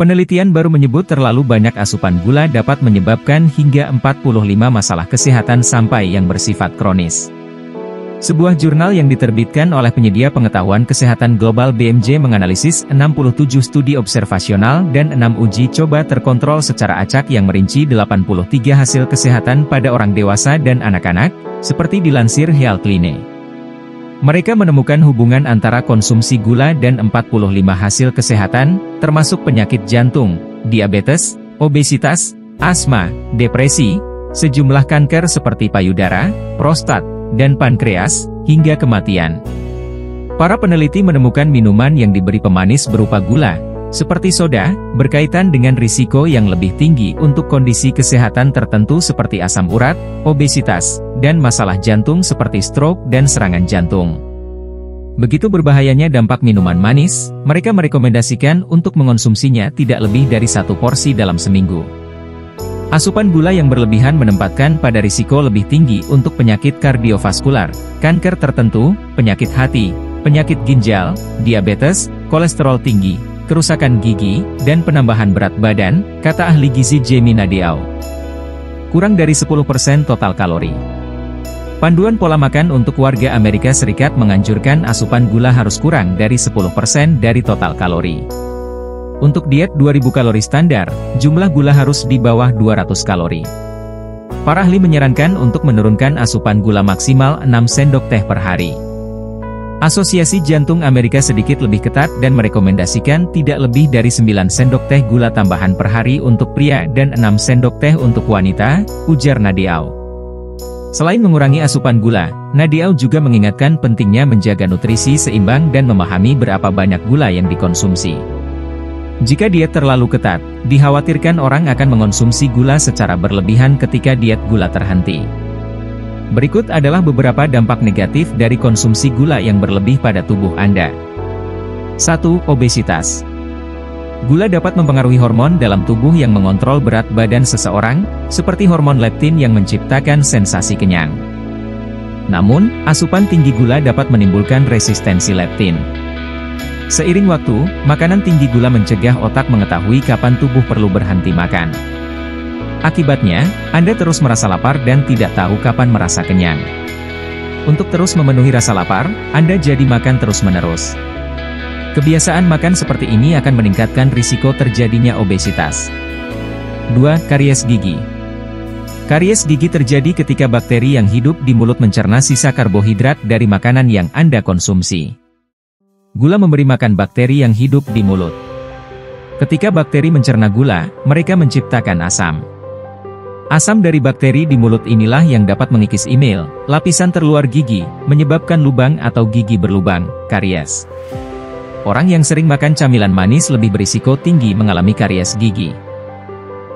Penelitian baru menyebut terlalu banyak asupan gula dapat menyebabkan hingga 45 masalah kesehatan sampai yang bersifat kronis. Sebuah jurnal yang diterbitkan oleh penyedia pengetahuan kesehatan global BMJ menganalisis 67 studi observasional dan 6 uji coba terkontrol secara acak yang merinci 83 hasil kesehatan pada orang dewasa dan anak-anak, seperti dilansir Healthline. Mereka menemukan hubungan antara konsumsi gula dan 45 hasil kesehatan, termasuk penyakit jantung, diabetes, obesitas, asma, depresi, sejumlah kanker seperti payudara, prostat, dan pankreas, hingga kematian. Para peneliti menemukan minuman yang diberi pemanis berupa gula, seperti soda, berkaitan dengan risiko yang lebih tinggi untuk kondisi kesehatan tertentu seperti asam urat, obesitas, dan masalah jantung seperti stroke dan serangan jantung. Begitu berbahayanya dampak minuman manis, mereka merekomendasikan untuk mengonsumsinya tidak lebih dari 1 porsi dalam seminggu. Asupan gula yang berlebihan menempatkan pada risiko lebih tinggi untuk penyakit kardiovaskular, kanker tertentu, penyakit hati, penyakit ginjal, diabetes, kolesterol tinggi, kerusakan gigi, dan penambahan berat badan, kata ahli gizi Jamie Nadeau. Kurang dari 10% total kalori. Panduan pola makan untuk warga Amerika Serikat menganjurkan asupan gula harus kurang dari 10% dari total kalori. Untuk diet 2000 kalori standar, jumlah gula harus di bawah 200 kalori. Para ahli menyarankan untuk menurunkan asupan gula maksimal 6 sendok teh per hari. Asosiasi Jantung Amerika sedikit lebih ketat dan merekomendasikan tidak lebih dari 9 sendok teh gula tambahan per hari untuk pria dan 6 sendok teh untuk wanita, ujar Nadeau. Selain mengurangi asupan gula, Nadeau juga mengingatkan pentingnya menjaga nutrisi seimbang dan memahami berapa banyak gula yang dikonsumsi. Jika diet terlalu ketat, dikhawatirkan orang akan mengonsumsi gula secara berlebihan ketika diet gula terhenti. Berikut adalah beberapa dampak negatif dari konsumsi gula yang berlebih pada tubuh Anda. 1. Obesitas. Gula dapat mempengaruhi hormon dalam tubuh yang mengontrol berat badan seseorang, seperti hormon leptin yang menciptakan sensasi kenyang. Namun, asupan tinggi gula dapat menimbulkan resistensi leptin. Seiring waktu, makanan tinggi gula mencegah otak mengetahui kapan tubuh perlu berhenti makan. Akibatnya, Anda terus merasa lapar dan tidak tahu kapan merasa kenyang. Untuk terus memenuhi rasa lapar, Anda jadi makan terus-menerus. Kebiasaan makan seperti ini akan meningkatkan risiko terjadinya obesitas. 2. Karies gigi. Karies gigi terjadi ketika bakteri yang hidup di mulut mencerna sisa karbohidrat dari makanan yang Anda konsumsi. Gula memberi makan bakteri yang hidup di mulut. Ketika bakteri mencerna gula, mereka menciptakan asam. Asam dari bakteri di mulut inilah yang dapat mengikis email, lapisan terluar gigi, menyebabkan lubang atau gigi berlubang, karies. Orang yang sering makan camilan manis lebih berisiko tinggi mengalami karies gigi.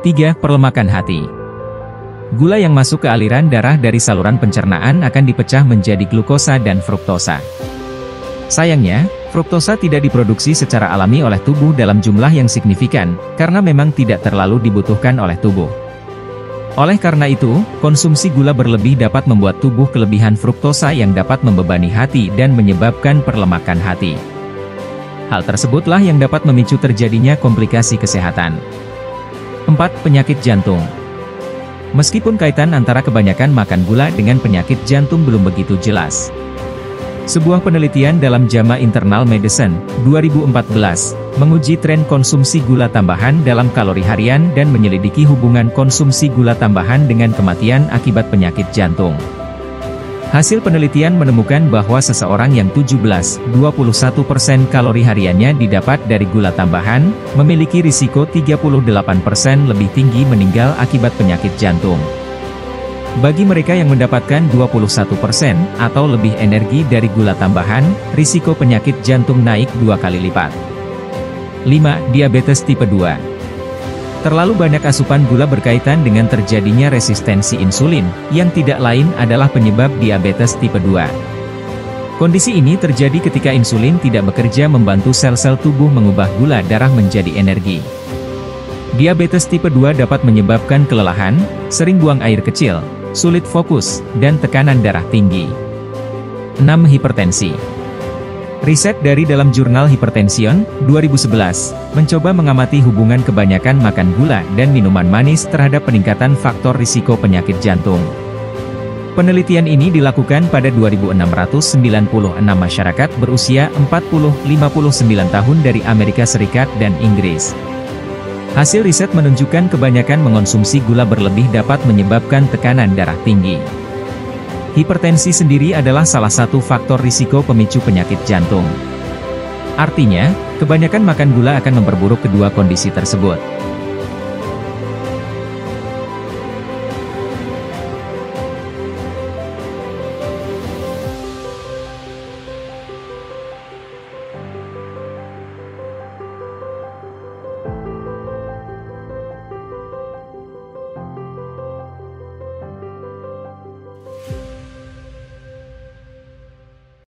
3. Perlemakan hati. Gula yang masuk ke aliran darah dari saluran pencernaan akan dipecah menjadi glukosa dan fruktosa. Sayangnya, fruktosa tidak diproduksi secara alami oleh tubuh dalam jumlah yang signifikan, karena memang tidak terlalu dibutuhkan oleh tubuh. Oleh karena itu, konsumsi gula berlebih dapat membuat tubuh kelebihan fruktosa yang dapat membebani hati dan menyebabkan perlemakan hati. Hal tersebutlah yang dapat memicu terjadinya komplikasi kesehatan. 4. Penyakit jantung. Meskipun kaitan antara kebanyakan makan gula dengan penyakit jantung belum begitu jelas. Sebuah penelitian dalam JAMA Internal Medicine, 2014, menguji tren konsumsi gula tambahan dalam kalori harian dan menyelidiki hubungan konsumsi gula tambahan dengan kematian akibat penyakit jantung. Hasil penelitian menemukan bahwa seseorang yang 17-21% kalori hariannya didapat dari gula tambahan, memiliki risiko 38% lebih tinggi meninggal akibat penyakit jantung. Bagi mereka yang mendapatkan 21% atau lebih energi dari gula tambahan, risiko penyakit jantung naik 2 kali lipat. 5. Diabetes tipe 2. Terlalu banyak asupan gula berkaitan dengan terjadinya resistensi insulin, yang tidak lain adalah penyebab diabetes tipe 2. Kondisi ini terjadi ketika insulin tidak bekerja membantu sel-sel tubuh mengubah gula darah menjadi energi. Diabetes tipe 2 dapat menyebabkan kelelahan, sering buang air kecil, sulit fokus, dan tekanan darah tinggi. 6. Hipertensi. Riset dari dalam jurnal Hypertension, 2011, mencoba mengamati hubungan kebanyakan makan gula dan minuman manis terhadap peningkatan faktor risiko penyakit jantung. Penelitian ini dilakukan pada 2.696 masyarakat berusia 40-59 tahun dari Amerika Serikat dan Inggris. Hasil riset menunjukkan kebanyakan mengonsumsi gula berlebih dapat menyebabkan tekanan darah tinggi. Hipertensi sendiri adalah salah satu faktor risiko pemicu penyakit jantung. Artinya, kebanyakan makan gula akan memperburuk kedua kondisi tersebut.